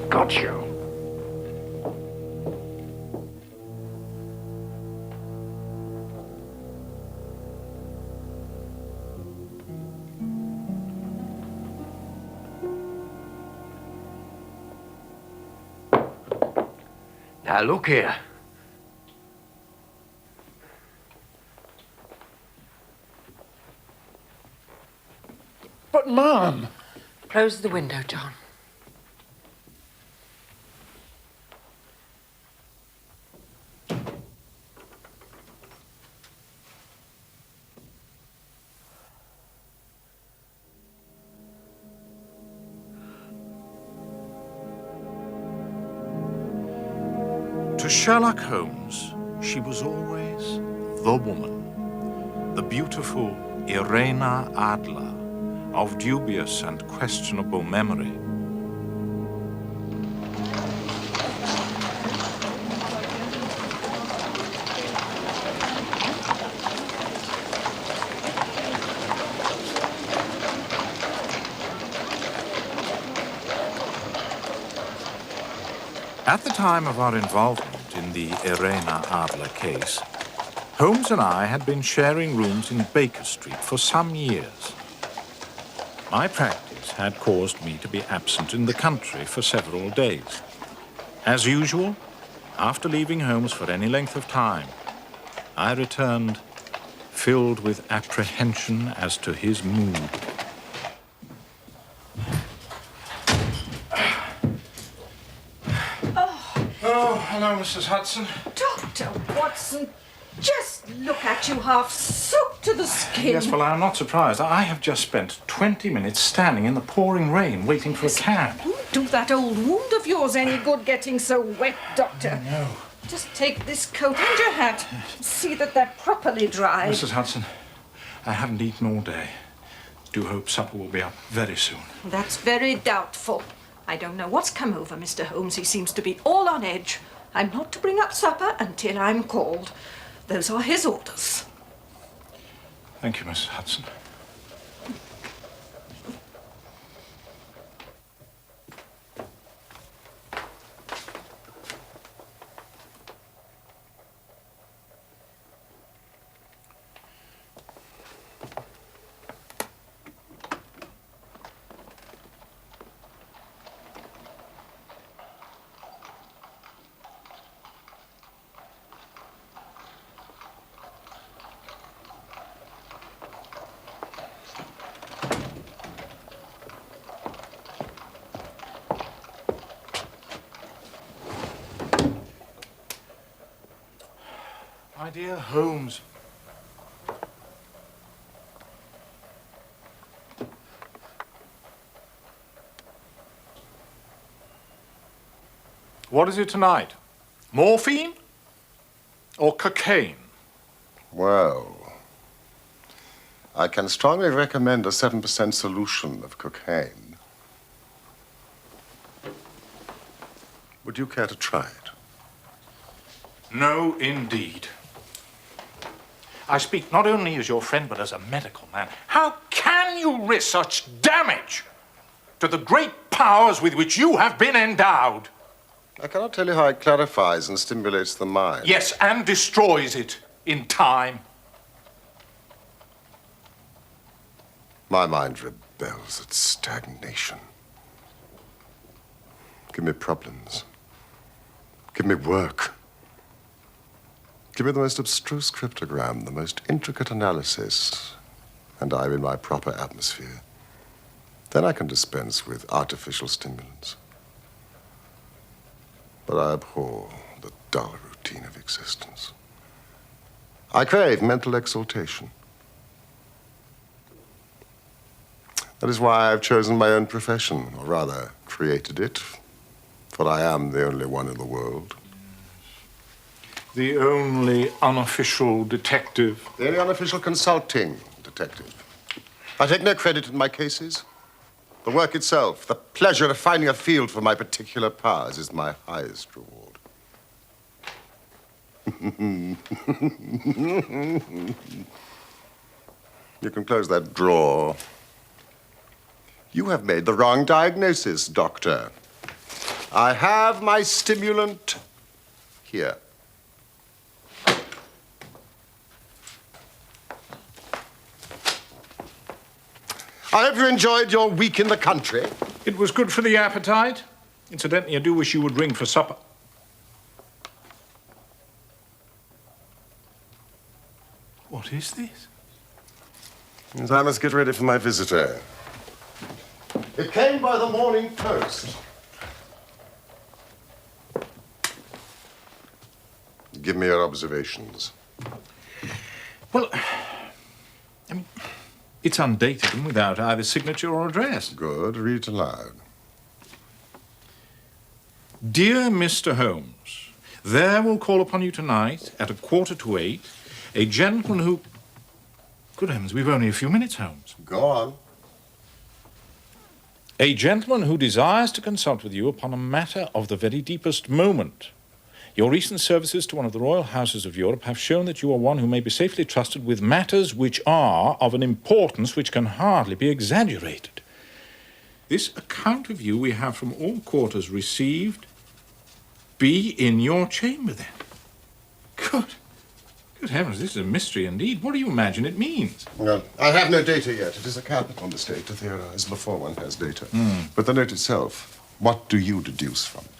Got you. Now, look here. But, Mum... Close the window, John. To Sherlock Holmes, she was always the woman, the beautiful Irena Adler, of dubious and questionable memory. At the time of our involvement in the Irena Adler case, Holmes and I had been sharing rooms in Baker Street for some years. My practice had caused me to be absent in the country for several days. As usual, after leaving Holmes for any length of time, I returned filled with apprehension as to his mood. Oh, hello, Mrs. Hudson. Dr. Watson, just look at you, half soaked to the skin. Yes, well, I'm not surprised. I have just spent 20 minutes standing in the pouring rain waiting for a cab. Won't do that old wound of yours any good getting so wet, Doctor. No. Just take this coat and your hat. See that they're properly dry. Mrs. Hudson, I haven't eaten all day. Do hope supper will be up very soon. That's very doubtful. I don't know what's come over Mr. Holmes. He seems to be all on edge. I'm not to bring up supper until I'm called. Those are his orders. Thank you, Mrs. Hudson. My dear Holmes. What is it tonight? Morphine or cocaine? Well, I can strongly recommend a 7% solution of cocaine. Would you care to try it? No, indeed. I speak not only as your friend, but as a medical man. How can you risk such damage to the great powers with which you have been endowed? I cannot tell you how it clarifies and stimulates the mind. Yes, and destroys it in time. My mind rebels at stagnation. Give me problems. Give me work. Give me the most abstruse cryptogram, the most intricate analysis, and I'm in my proper atmosphere. Then I can dispense with artificial stimulants. But I abhor the dull routine of existence. I crave mental exaltation. That is why I've chosen my own profession, or rather, created it, for I am the only one in the world. The only unofficial detective. The only unofficial consulting detective. I take no credit in my cases. The work itself, the pleasure of finding a field for my particular powers is my highest reward. You can close that drawer. You have made the wrong diagnosis, Doctor. I have my stimulant here. I hope you enjoyed your week in the country. It was good for the appetite. Incidentally, I do wish you would ring for supper. What is this? Yes, I must get ready for my visitor. It came by the morning post. Give me your observations. Well, I mean, it's undated and without either signature or address. Good. Read it aloud. Dear Mr. Holmes, there will call upon you tonight at 7:45 a gentleman who... Good heavens, we've only a few minutes, Holmes. Go on. A gentleman who desires to consult with you upon a matter of the very deepest moment. Your recent services to one of the royal houses of Europe have shown that you are one who may be safely trusted with matters which are of an importance which can hardly be exaggerated. This account of you we have from all quarters received. Be in your chamber, then. Good heavens, this is a mystery indeed. What do you imagine it means? Well, I have no data yet. It is a capital mistake to theorize before one has data. But the note itself, what do you deduce from it?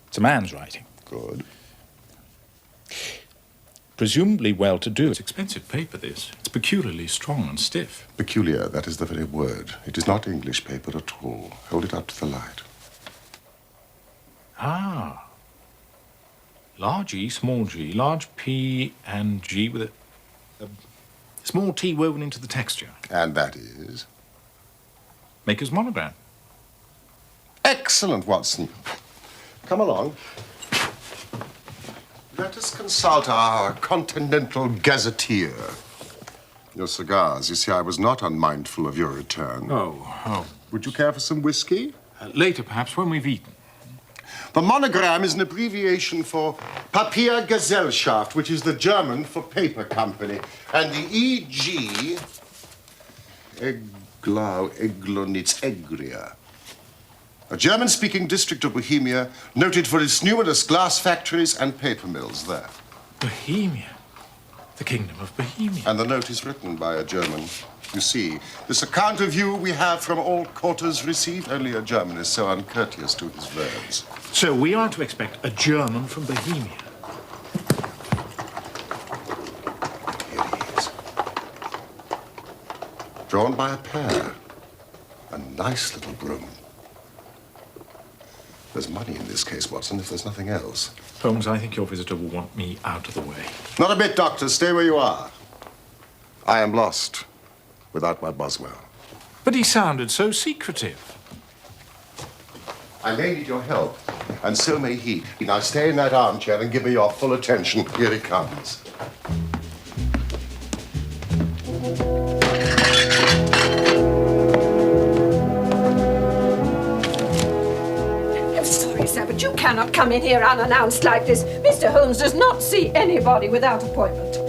It's a man's writing. Good. Presumably well-to-do. It's expensive paper, this. It's peculiarly strong and stiff. Peculiar, that is the very word. It is not English paper at all. Hold it up to the light. Ah. Large E, small g, large P and G with a small T woven into the texture. And that is? Maker's monogram. Excellent, Watson. Come along. Let us consult our continental gazetteer. Your cigars. You see, I was not unmindful of your return. Oh. Would you care for some whiskey? Later, perhaps, when we've eaten. The monogram is an abbreviation for Papiergesellschaft, which is the German for paper company. And the E.G. Eglonitz Egria. A German-speaking district of Bohemia, noted for its numerous glass factories and paper mills there. Bohemia. The kingdom of Bohemia. And the note is written by a German. You see, this account of you we have from all quarters received. Only a German is so uncourteous to his verbs. So we are to expect a German from Bohemia. Here he is. Drawn by a pair. A nice little broom. There's money in this case, Watson, if there's nothing else. Holmes, I think your visitor will want me out of the way. Not a bit, Doctor. Stay where you are. I am lost without my Boswell. But he sounded so secretive. I may need your help, and so may he. Now stay in that armchair and give me your full attention. Here he comes. I'm sorry, sir, but you cannot come in here unannounced like this. Mr. Holmes does not see anybody without appointment.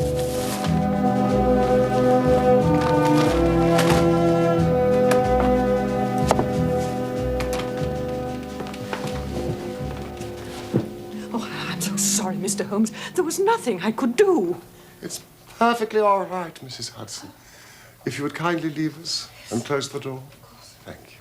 Sorry, Mr. Holmes. There was nothing I could do. It's perfectly all right, Mrs. Hudson. If you would kindly leave us and close the door. Thank you.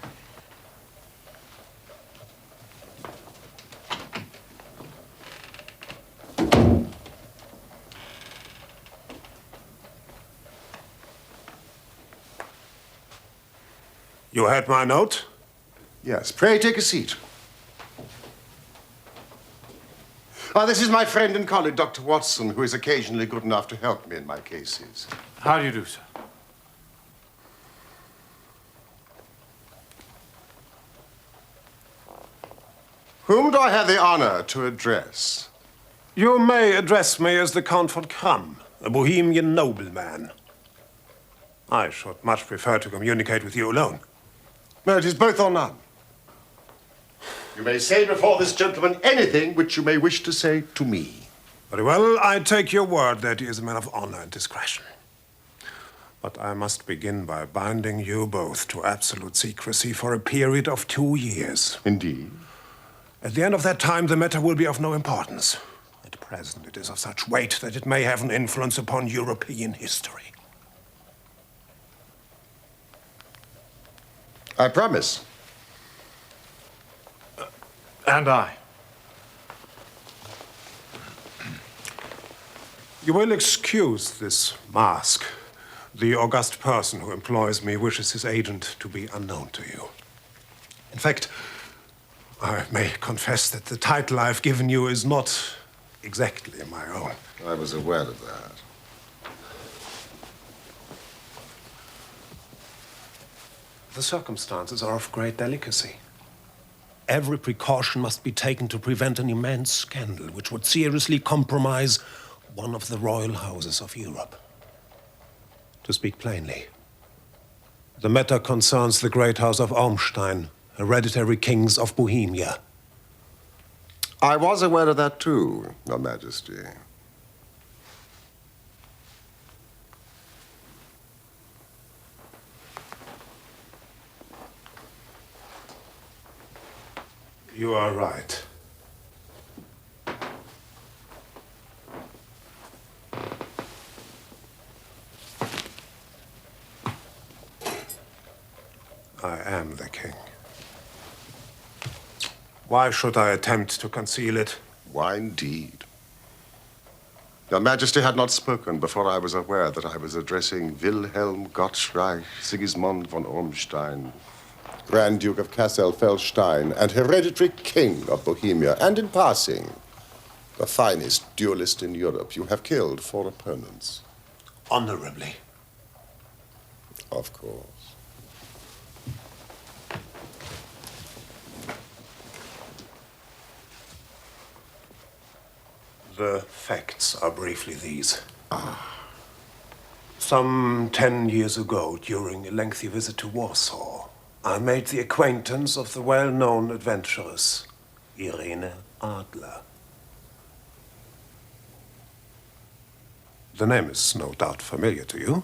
You had my note? Yes, pray take a seat. This is my friend and colleague, Dr. Watson, who is occasionally good enough to help me in my cases. How do you do, sir? Whom do I have the honor to address? You may address me as the Count von Kramm, a Bohemian nobleman. I should much prefer to communicate with you alone. No, it is both or none. You may say before this gentleman anything which you may wish to say to me. Very well, I take your word that he is a man of honor and discretion. But I must begin by binding you both to absolute secrecy for a period of 2 years. Indeed. At the end of that time, the matter will be of no importance. At present, it is of such weight that it may have an influence upon European history. I promise. And I. You will excuse this mask. The august person who employs me wishes his agent to be unknown to you. In fact, I may confess that the title I've given you is not exactly my own. I was aware of that. The circumstances are of great delicacy. Every precaution must be taken to prevent an immense scandal which would seriously compromise one of the royal houses of Europe. To speak plainly, the matter concerns the great house of Ormstein, hereditary kings of Bohemia. I was aware of that too, Your Majesty. You are right. I am the king. Why should I attempt to conceal it? Why indeed? Your Majesty had not spoken before I was aware that I was addressing Wilhelm Gottschalk Sigismund von Ormstein, Grand Duke of Kassel-Felstein and hereditary king of Bohemia, and in passing, the finest duelist in Europe. You have killed 4 opponents. Honorably. Of course. The facts are briefly these. Some 10 years ago, during a lengthy visit to Warsaw, I made the acquaintance of the well-known adventuress, Irene Adler. The name is no doubt familiar to you.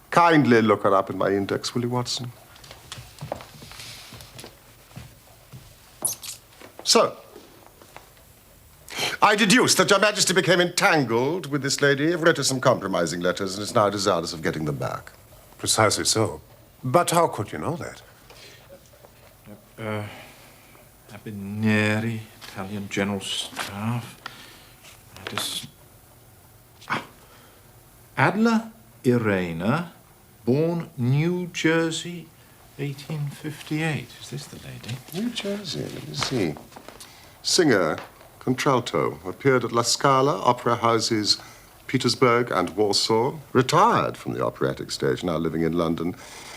Kindly look her up in my index, will you, Watson? So, I deduce that Your Majesty became entangled with this lady, wrote her some compromising letters, and is now desirous of getting them back. Precisely so. But how could you know that? Abineri, Italian General Staff. Adler Irena, born New Jersey, 1858. Is this the lady? New Jersey, let me see. Singer, contralto, appeared at La Scala, opera houses Petersburg and Warsaw. Retired from the operatic stage, now living in London.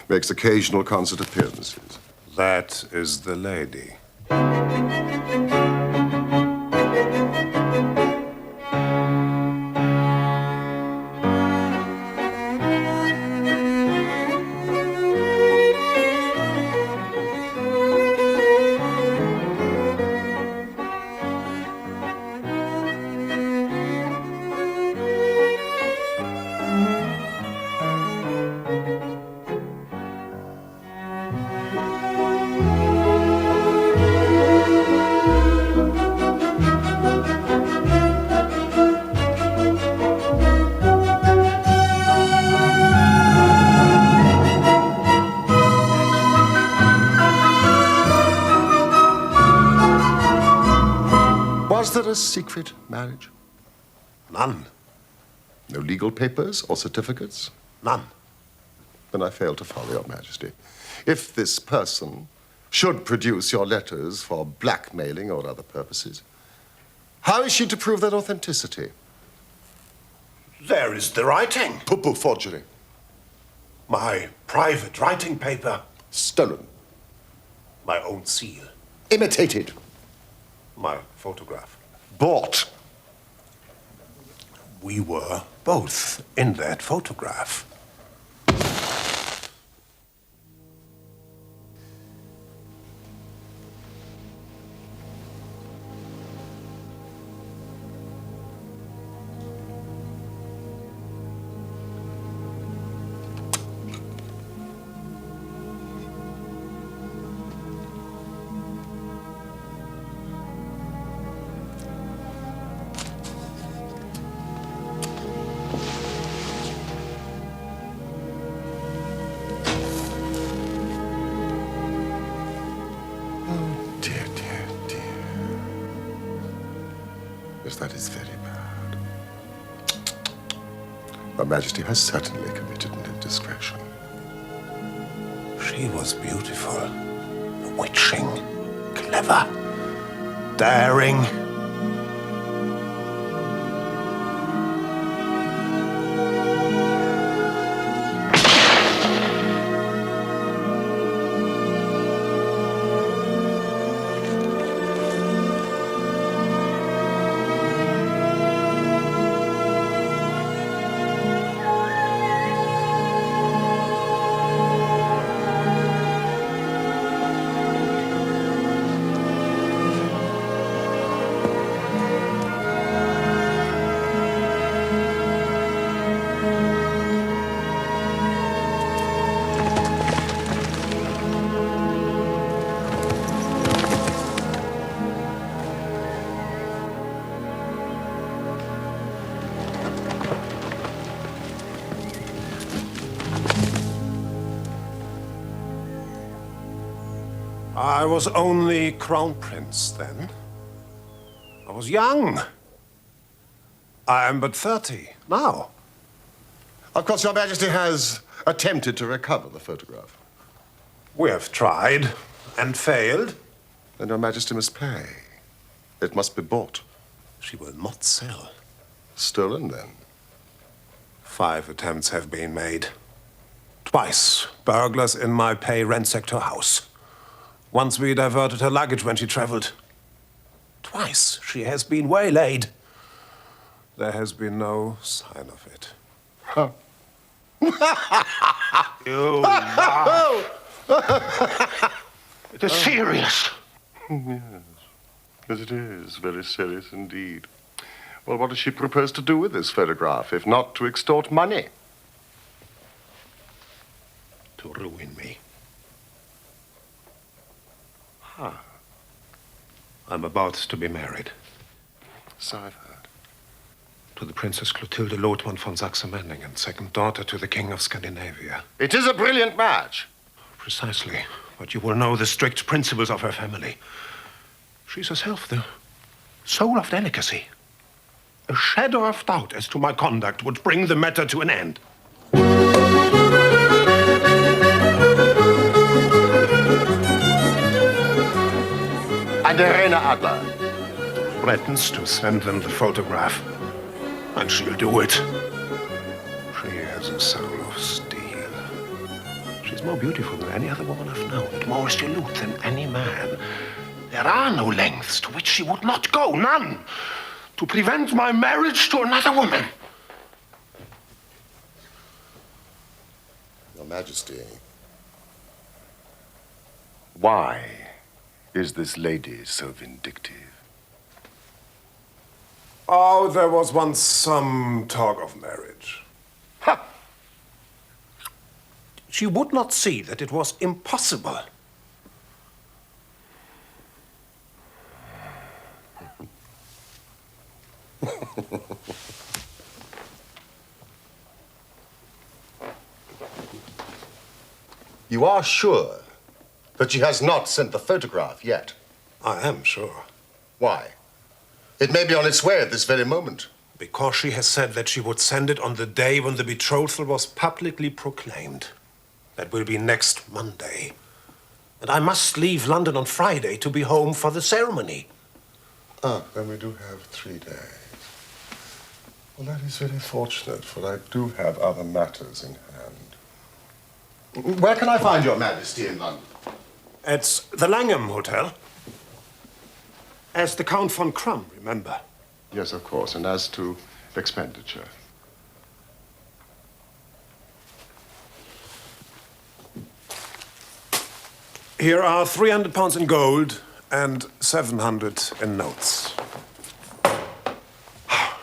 Makes occasional concert appearances. That is the lady. Was there a secret marriage? None. No legal papers or certificates? None. Then I fail to follow, Your Majesty. If this person should produce your letters for blackmailing or other purposes, how is she to prove their authenticity? There is the writing. Poo-poo forgery. My private writing paper. Stolen. My own seal. Imitated. My photograph. Bought. We were both in that photograph. Yes, that is very bad. Your Majesty has certainly committed an indiscretion. She was beautiful, bewitching, clever, daring. I was only crown prince then. I was young. I am but 30 now. Of course, Your Majesty has attempted to recover the photograph. We have tried and failed. Then Your Majesty must pay. It must be bought. She will not sell. Stolen, then? 5 attempts have been made. Twice, burglars in my pay ransacked her house. Once we diverted her luggage when she traveled. Twice she has been waylaid. There has been no sign of it. Huh. You laugh. It is serious. Yes. Yes, it is. Very serious indeed. Well, what does she propose to do with this photograph, if not to extort money? To ruin me. Huh. I'm about to be married. So I've heard. To the Princess Clotilde Lothman von Saxe-Meiningen, second daughter to the King of Scandinavia. It is a brilliant match. Precisely. But you will know the strict principles of her family. She's herself the soul of delicacy. A shadow of doubt as to my conduct would bring the matter to an end. And Irena Adler Threatens to send them the photograph. And she'll do it. She has a soul of steel. She's more beautiful than any other woman I've known, and more resolute than any man. There are no lengths to which she would not go, none, to prevent my marriage to another woman. Your Majesty, why is this lady so vindictive? Oh, there was once some talk of marriage. Ha! She would not see that it was impossible. You are sure that she has not sent the photograph yet? I am sure. Why? It may be on its way at this very moment. Because she has said that she would send it on the day when the betrothal was publicly proclaimed. That will be next Monday. And I must leave London on Friday to be home for the ceremony. Ah, then we do have 3 days. Well, that is very fortunate, for I do have other matters in hand. Where can I find Your Majesty in London? It's the Langham Hotel. As the Count von Krumm, remember? Yes, of course. And as to expenditure? Here are £300 in gold and 700 in notes.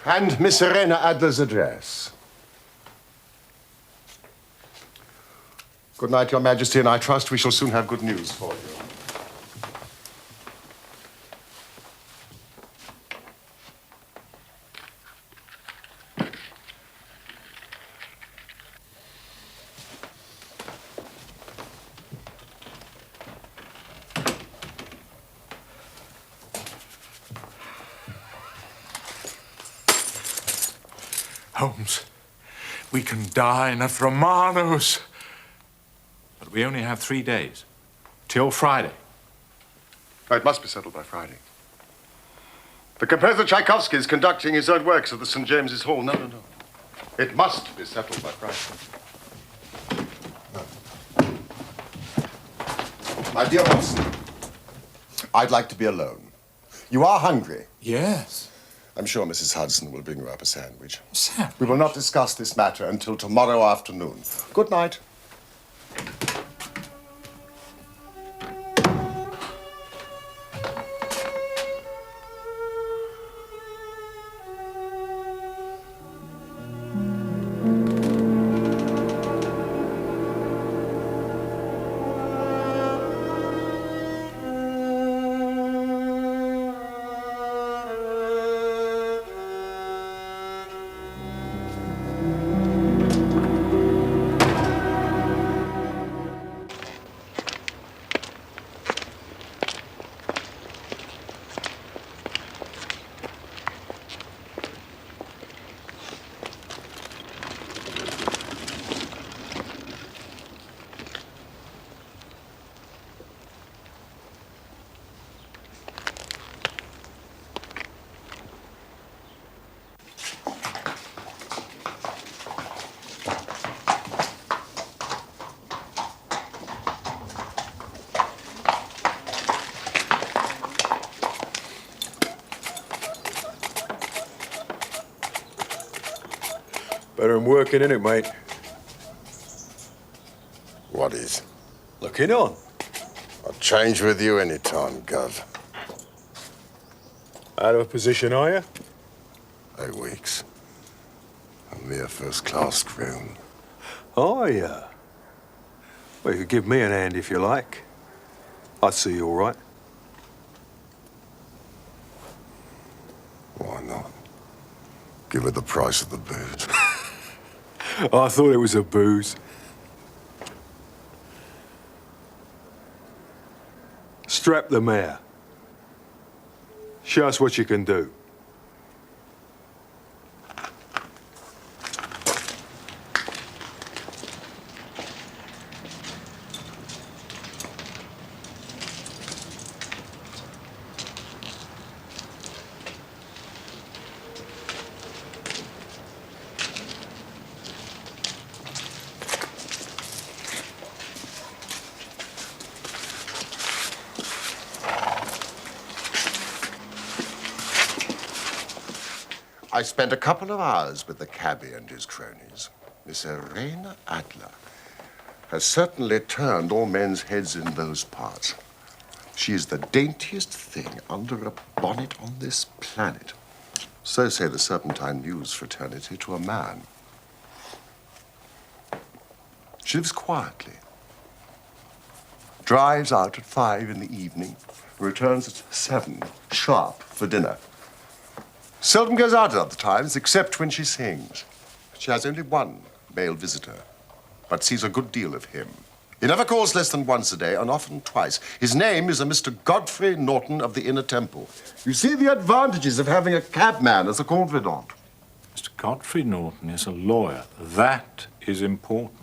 And Miss Irena Adler's address. Good night, Your Majesty, and I trust we shall soon have good news for you. Holmes, we can dine at Romano's. But we only have 3 days, till Friday. Oh, it must be settled by Friday. The composer Tchaikovsky is conducting his own works at the St. James's Hall. No. It must be settled by Friday. My dear Watson, I'd like to be alone. You are hungry. Yes. I'm sure Mrs. Hudson will bring you up a sandwich. Sandwich? We will not discuss this matter until tomorrow afternoon. Good night. Better than working, innit, mate? What is? Looking on. I'll change with you any time, Gov. Out of a position, are you? 8 weeks. A mere first-class groom. Are you? Well, you could give me an hand if you like. I'd see you all right. Why not? Give it the price of the booze. I thought it was a booze. Strap the mare. Show us what you can do. I spent a couple of hours with the cabbie and his cronies. Miss Irene Adler has certainly turned all men's heads in those parts. She is the daintiest thing under a bonnet on this planet. So say the Serpentine News fraternity to a man. She lives quietly, drives out at 5 in the evening, returns at 7 sharp for dinner. Seldom goes out at other times, except when she sings. She has only one male visitor, but sees a good deal of him. He never calls less than once a day, and often twice. His name is a Mr. Godfrey Norton of the Inner Temple. You see the advantages of having a cabman as a confidant. Mr. Godfrey Norton is a lawyer. That is important.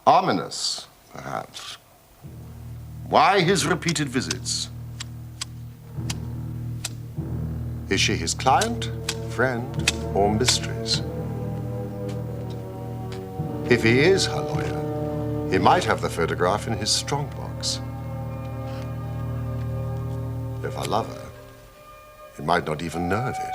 Ominous, perhaps. Why his repeated visits? Is she his client, friend, or mistress? If he is her lawyer, he might have the photograph in his strongbox. If her lover, he might not even know of it.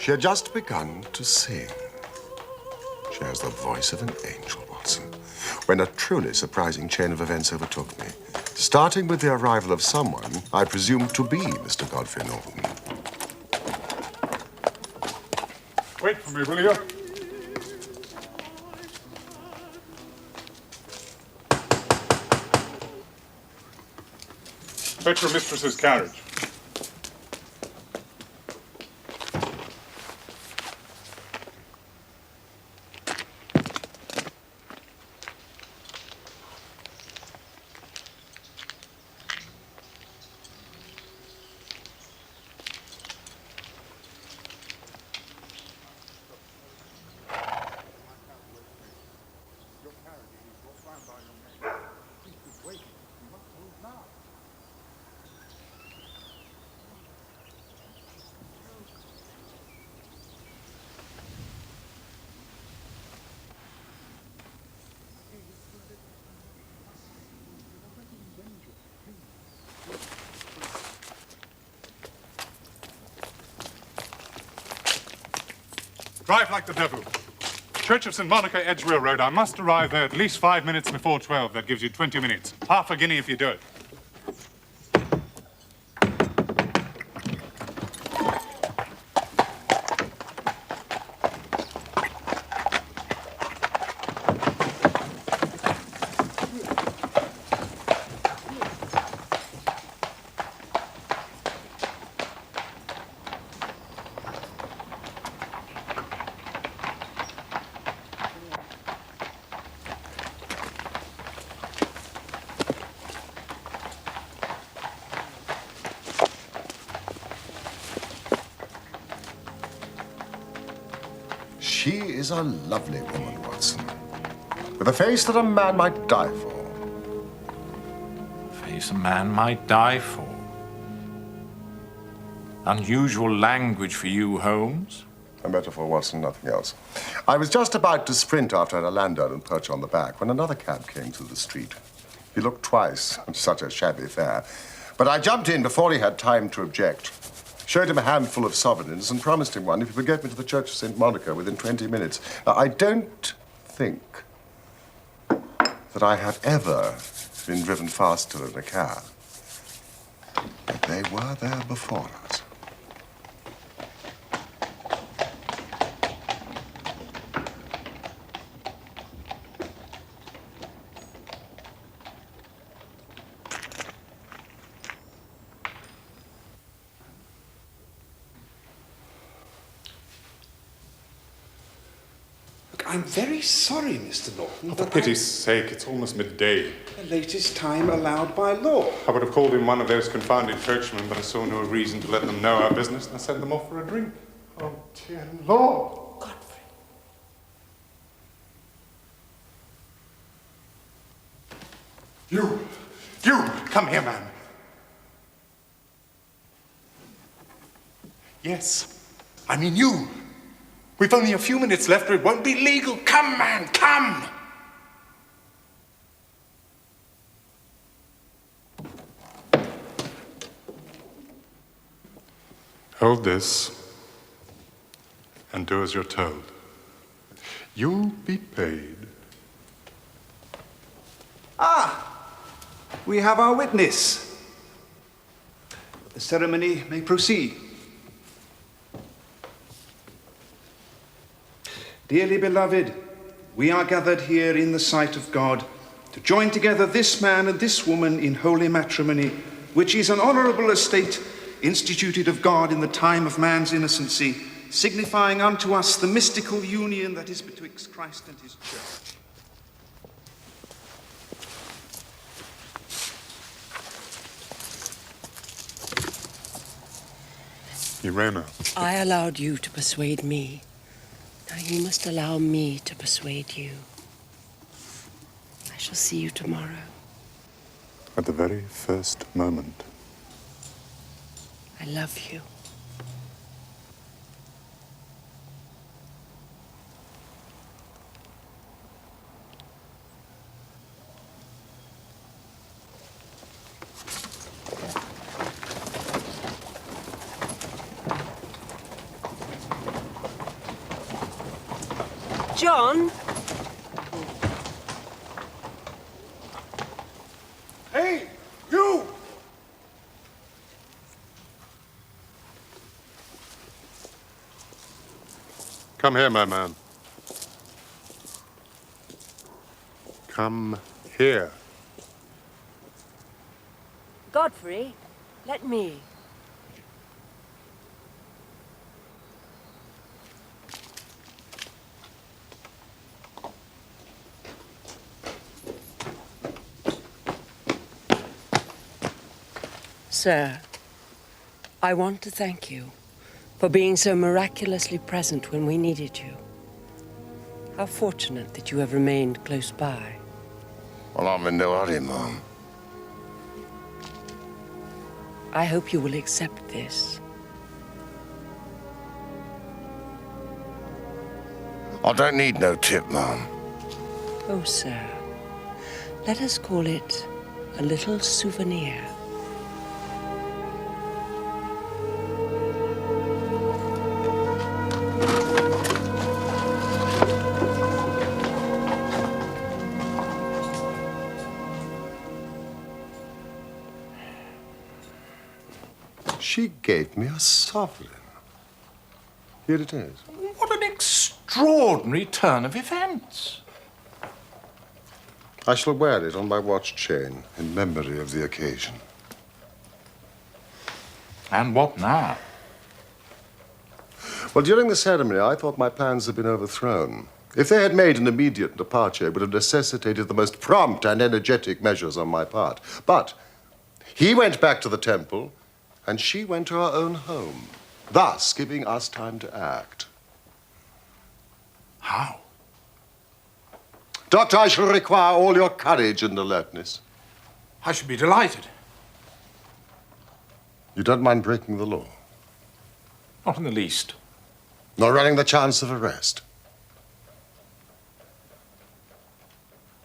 She had just begun to sing. She has the voice of an angel, Watson, when a truly surprising chain of events overtook me, starting with the arrival of someone I presumed to be Mr. Godfrey Norton. Wait for me, will you? Fetch your mistress's carriage. Drive like the devil. Church of St. Monica, Edge Railroad. I must arrive there at least 5 minutes before 12. That gives you 20 minutes. Half a guinea if you do it. She is a lovely woman, Watson, with a face that a man might die for. Face a man might die for. Unusual language for you, Holmes. A metaphor, Watson, nothing else. I was just about to sprint after a landau and perch on the back when another cab came through the street. He looked twice, such a shabby fare. But I jumped in before he had time to object. Showed him a handful of sovereigns and promised him one if he would get me to the Church of St. Monica within 20 minutes. Now, I don't think that I have ever been driven faster in a cab. But they were there before us. I'm very sorry, Mr. Norton. For pity's sake, it's almost midday. The latest time allowed by law. I would have called in one of those confounded churchmen, but I saw no reason to let them know our business, and I sent them off for a drink. Oh, dear Lord. Godfrey. You, come here, man. Yes, I mean you. We've only a few minutes left, or it won't be legal. Come, man, come! Hold this and do as you're told. You'll be paid. We have our witness. The ceremony may proceed. Dearly beloved, we are gathered here in the sight of God to join together this man and this woman in holy matrimony, which is an honorable estate instituted of God in the time of man's innocency, signifying unto us the mystical union that is betwixt Christ and his church. Irena. I allowed you to persuade me. Now you must allow me to persuade you. I shall see you tomorrow. At the very first moment. I love you. John? Hey, you! Come here, my man. Come here. Godfrey, let me. Sir, I want to thank you for being so miraculously present when we needed you. How fortunate that you have remained close by. Well, I'm in no hurry, Mom. I hope you will accept this. I don't need no tip, Mom. Oh, sir, let us call it a little souvenir. She gave me a sovereign. Here it is. What an extraordinary turn of events. I shall wear it on my watch chain in memory of the occasion. And what now? Well, during the ceremony, I thought my plans had been overthrown. If they had made an immediate departure, it would have necessitated the most prompt and energetic measures on my part. But he went back to the temple, and she went to her own home, thus giving us time to act. How? Doctor, I shall require all your courage and alertness. I should be delighted. You don't mind breaking the law? Not in the least. Nor running the chance of arrest?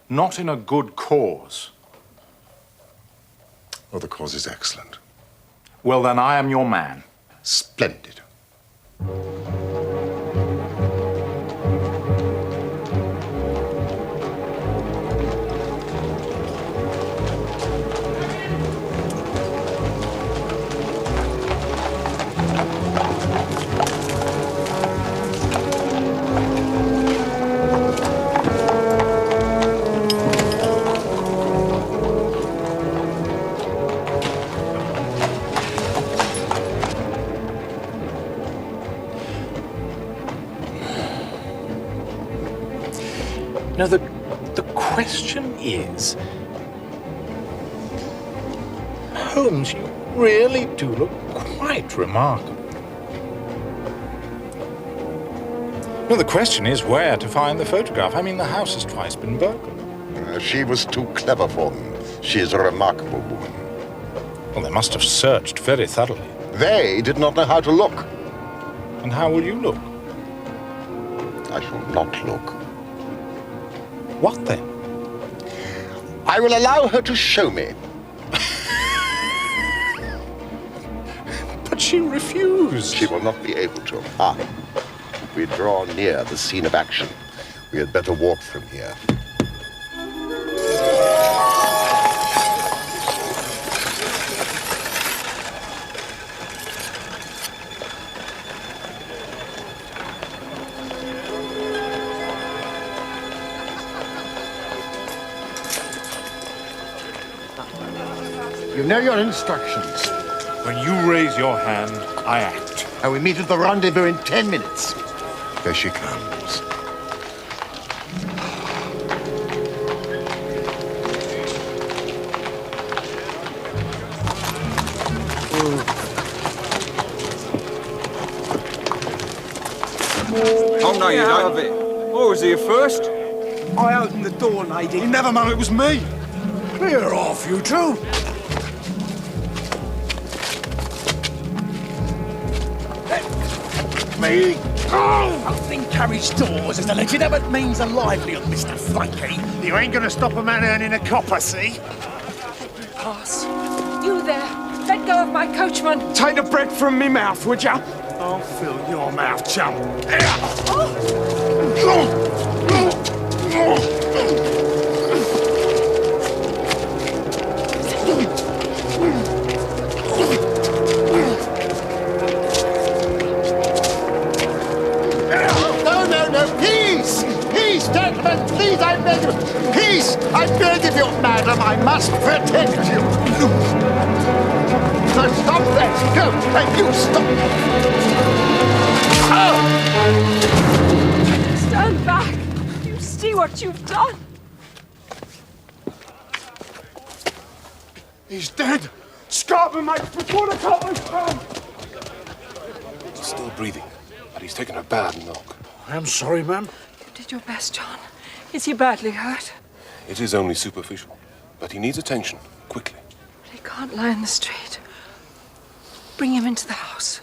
Not in a good cause. Oh, the cause is excellent. Well, then I am your man. Splendid. Now, the question is, Holmes, you really do look quite remarkable. No, the question is where to find the photograph. I mean, the house has twice been burgled. She was too clever for them. She is a remarkable woman. Well, they must have searched very thoroughly. They did not know how to look. And how will you look? I shall not look. What then? I will allow her to show me. But she refused. She will not be able to. We draw near the scene of action. We had better walk from here. You know your instructions. When you raise your hand, I act. And we meet at the rendezvous in 10 minutes. There she comes. Oh, no, you don't have it. What was here first? I opened the door, lady. You never mind, it was me. Clear off, you two. Me? Oh! Opening carriage doors is a legitimate means of livelihood, Mr. Frankie. You ain't gonna stop a man earning a copper, see? Pass. You there. Let go of my coachman. Take the bread from me mouth, would ya? I'll fill your mouth, chum. Oh! gentlemen, please, I beg you. Peace, I beg of you, madam. I must protect you. So stop that. Go, and you stop. Oh! Stand back. You see what you've done. He's dead. Scarper, mate, before the coppers come. He's still breathing, but he's taken a bad knock. I'm sorry, ma'am. You did your best, John. Is he badly hurt? It is only superficial, but he needs attention, quickly. But he can't lie in the street. Bring him into the house.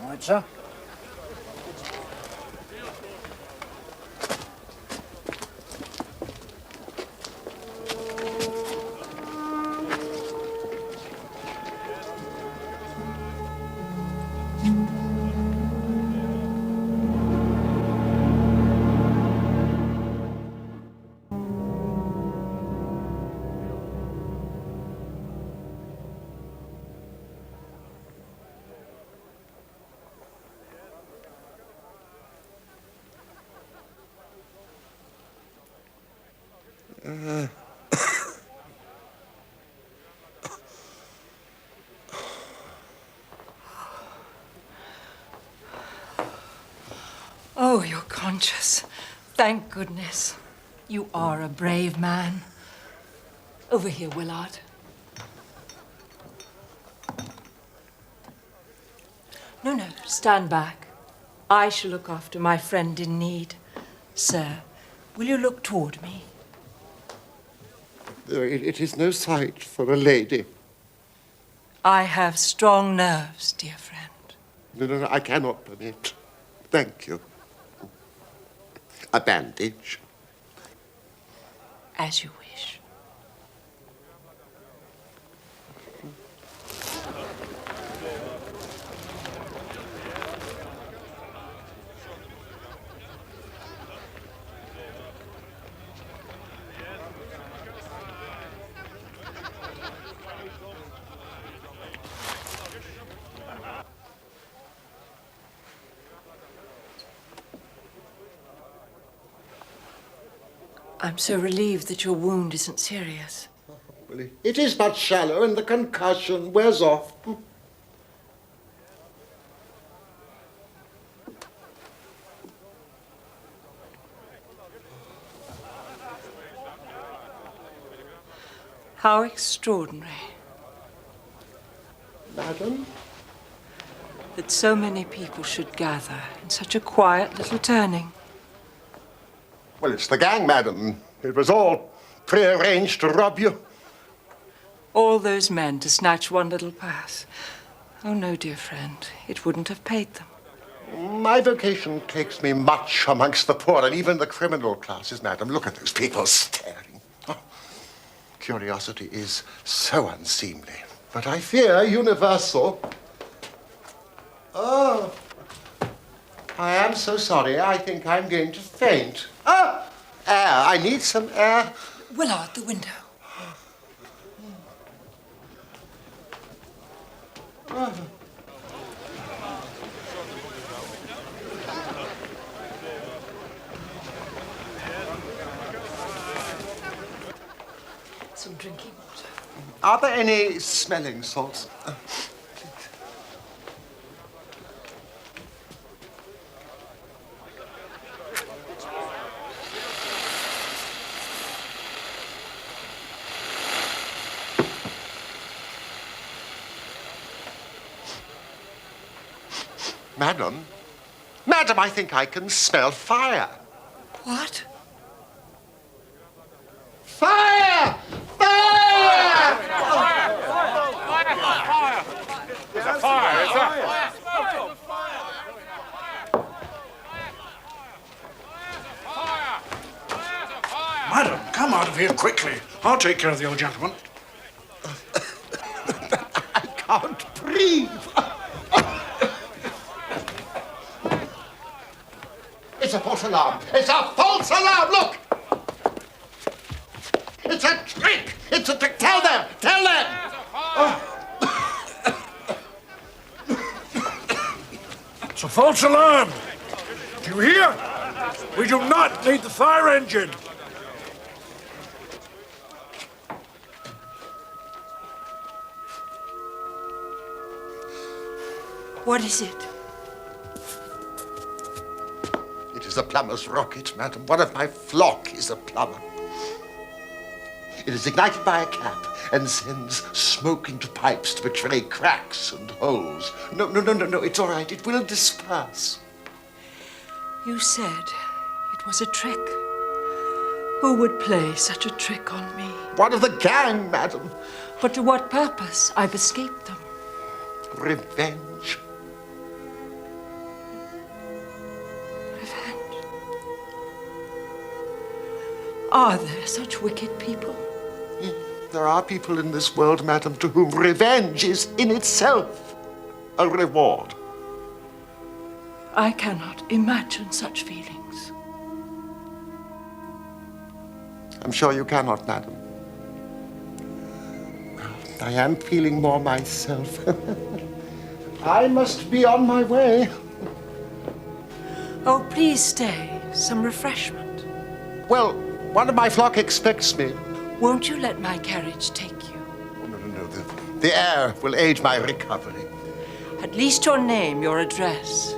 All right, sir. Oh, you're conscious. Thank goodness. You are a brave man. Over here, Willard. No, stand back. I shall look after my friend in need. Sir, will you look toward me? It is no sight for a lady. I have strong nerves, dear friend. No, I cannot permit. Thank you. A bandage. As you wish. I'm so relieved that your wound isn't serious. Well, it is but shallow, and the concussion wears off. How extraordinary. Madam? That so many people should gather in such a quiet little turning. Well, it's the gang, madam. It was all prearranged to rob you. All those men to snatch one little purse. Oh, no, dear friend. It wouldn't have paid them. My vocation takes me much amongst the poor and even the criminal classes, madam. Look at those people staring. Oh, curiosity is so unseemly. But I fear universal. Oh, I am so sorry. I think I'm going to faint. Ah, air. I need some air. Willard, the window. Some drinking water. Are there any smelling salts? Madam? Madam, I think I can smell fire. What? Fire! Fire! There's a fire! Madam, come out of here quickly. I'll take care of the old gentleman. I can't breathe. It's a false alarm. It's a false alarm. Look. It's a trick. It's a trick. Tell them. Tell them. It's a false alarm. Do you hear? We do not need the fire engine. What is it? It is a plumber's rocket, madam. One of my flock is a plumber. It is ignited by a cap and sends smoke into pipes to betray cracks and holes. No, it's all right. It will disperse. You said it was a trick. Who would play such a trick on me? One of the gang, madam. But to what purpose? I've escaped them. Revenge. Are there such wicked people? There are people in this world, madam, to whom revenge is in itself a reward. I cannot imagine such feelings. I'm sure you cannot, madam. I am feeling more myself. I must be on my way. Oh, please stay. Some refreshment. Well, one of my flock expects me. Won't you let my carriage take you? Oh, no. The air will aid my recovery. At least your name, your address.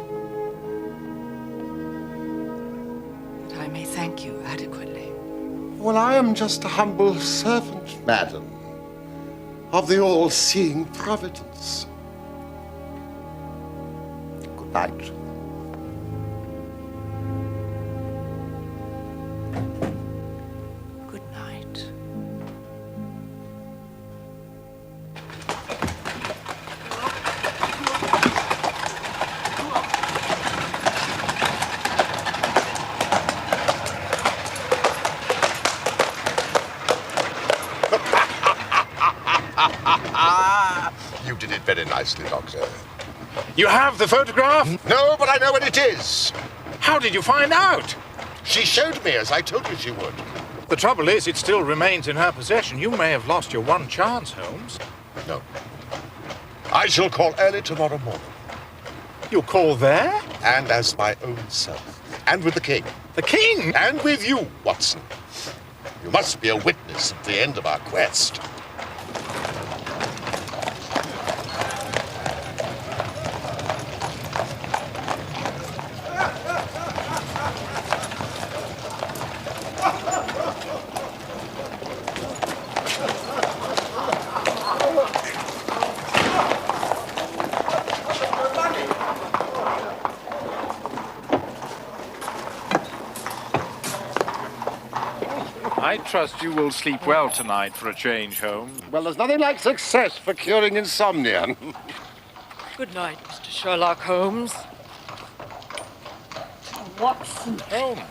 That I may thank you adequately. Well, I am just a humble servant, madam, of the all-seeing Providence. Good night. Good night. You did it very nicely, Doctor. You have the photograph? No, but I know what it is. How did you find out? She showed me, as I told you she would. The trouble is, it still remains in her possession. You may have lost your one chance, Holmes. No. I shall call early tomorrow morning. You'll call there? And as my own self. And with the king. The king? And with you, Watson. You must be a witness at the end of our quest. I trust you will sleep well tonight for a change, Holmes. Well, there's nothing like success for curing insomnia. Good night, Mr. Sherlock Holmes. Watson. Holmes.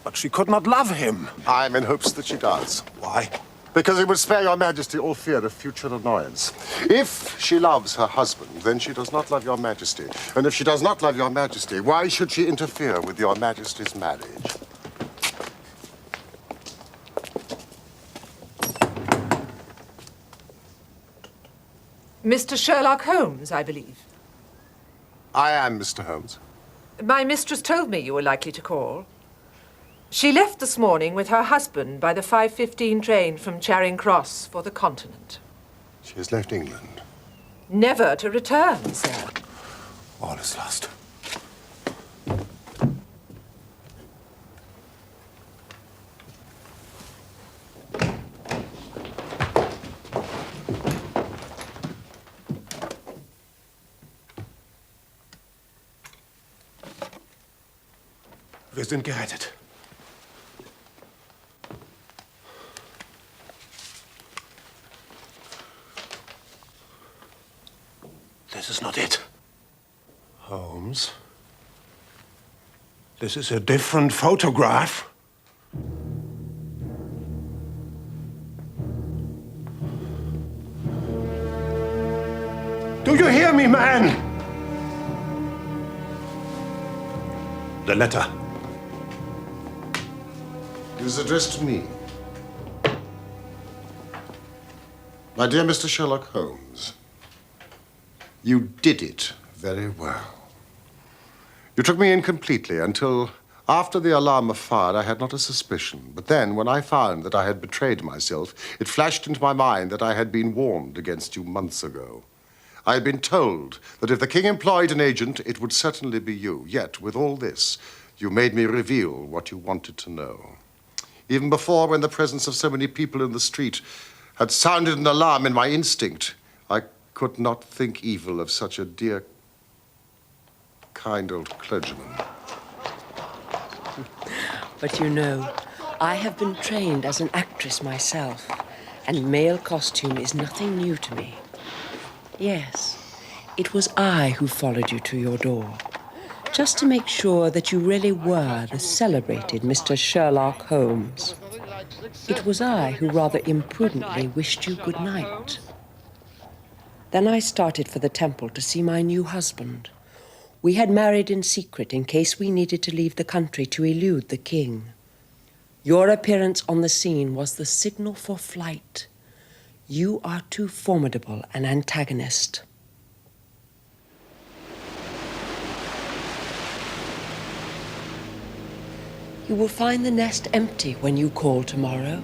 But she could not love him. I'm in hopes that she does. Why? Because it would spare your majesty all fear of future annoyance. If she loves her husband, then she does not love your majesty. And if she does not love your majesty, why should she interfere with your majesty's marriage? Mr. Sherlock Holmes, I believe. I am Mr. Holmes. My mistress told me you were likely to call. She left this morning with her husband by the 5:15 train from Charing Cross for the continent. She has left England. Never to return, sir. All is lost. Wir sind gerettet. This is not it. Holmes. This is a different photograph. Do you hear me, man? The letter. It is addressed to me. My dear Mr. Sherlock Holmes, you did it very well. You took me in completely until after the alarm was fired, I had not a suspicion. But then, when I found that I had betrayed myself, it flashed into my mind that I had been warned against you months ago. I had been told that if the king employed an agent, it would certainly be you. Yet, with all this, you made me reveal what you wanted to know. Even before, when the presence of so many people in the street had sounded an alarm in my instinct, I could not think evil of such a dear, kind old clergyman. But you know, I have been trained as an actress myself, and male costume is nothing new to me. Yes, it was I who followed you to your door, just to make sure that you really were the celebrated Mr. Sherlock Holmes. It was I who rather imprudently wished you good night. Then I started for the temple to see my new husband. We had married in secret in case we needed to leave the country to elude the king. Your appearance on the scene was the signal for flight. You are too formidable an antagonist. You will find the nest empty when you call tomorrow.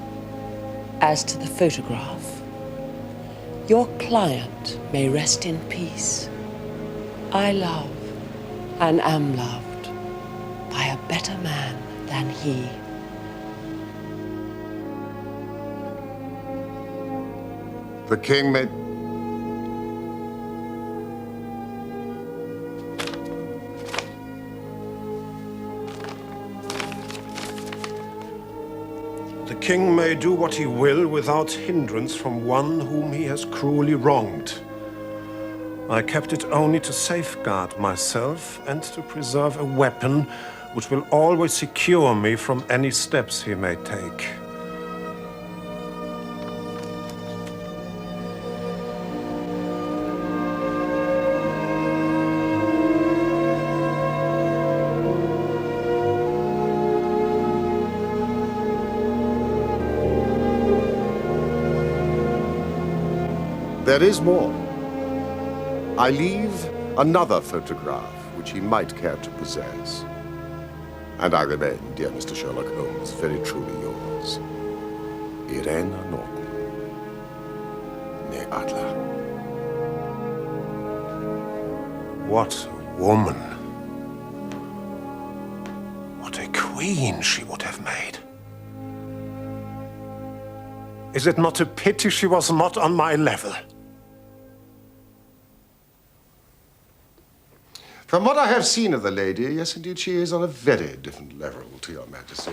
As to the photograph, your client may rest in peace. I love and am loved by a better man than he. The king may... The king may do what he will without hindrance from one whom he has cruelly wronged. I kept it only to safeguard myself and to preserve a weapon which will always secure me from any steps he may take. There is more. I leave another photograph which he might care to possess. And I remain, dear Mr. Sherlock Holmes, very truly yours, Irene Norton, née Adler. What a woman. What a queen she would have made. Is it not a pity she was not on my level? From what I have seen of the lady, yes, indeed, she is on a very different level to your Majesty.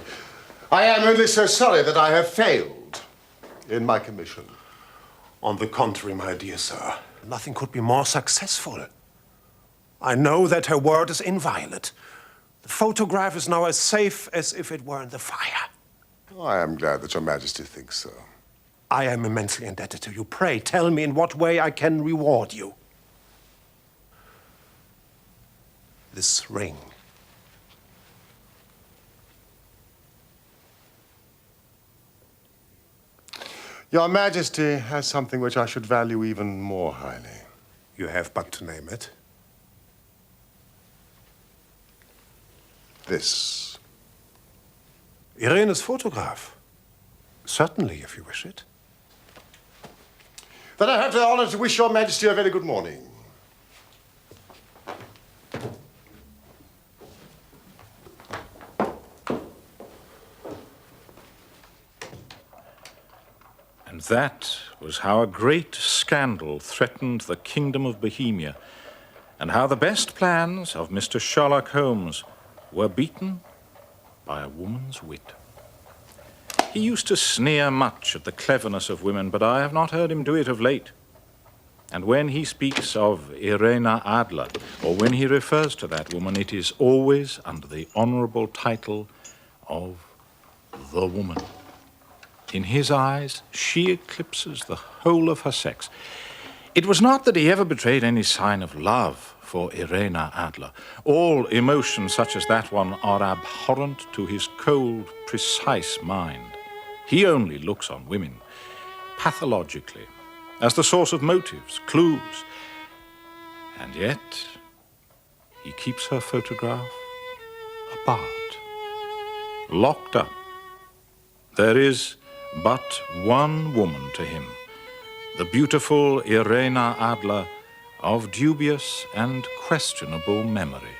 I am only so sorry that I have failed in my commission. On the contrary, my dear sir, nothing could be more successful. I know that her word is inviolate. The photograph is now as safe as if it were in the fire. I am glad that your Majesty thinks so. I am immensely indebted to you. Pray, tell me in what way I can reward you. This ring. Your Majesty has something which I should value even more highly. You have but to name it. This. Irene's photograph. Certainly, if you wish it. Then I have the honor to wish your Majesty a very good morning. And that was how a great scandal threatened the kingdom of Bohemia, and how the best plans of Mr. Sherlock Holmes were beaten by a woman's wit. He used to sneer much at the cleverness of women, but I have not heard him do it of late. And when he speaks of Irene Adler, or when he refers to that woman, it is always under the honorable title of the woman. In his eyes, she eclipses the whole of her sex. It was not that he ever betrayed any sign of love for Irena Adler. All emotions such as that one are abhorrent to his cold, precise mind. He only looks on women pathologically, as the source of motives, clues. And yet, he keeps her photograph apart, locked up. There is but one woman to him, the beautiful Irena Adler of dubious and questionable memory.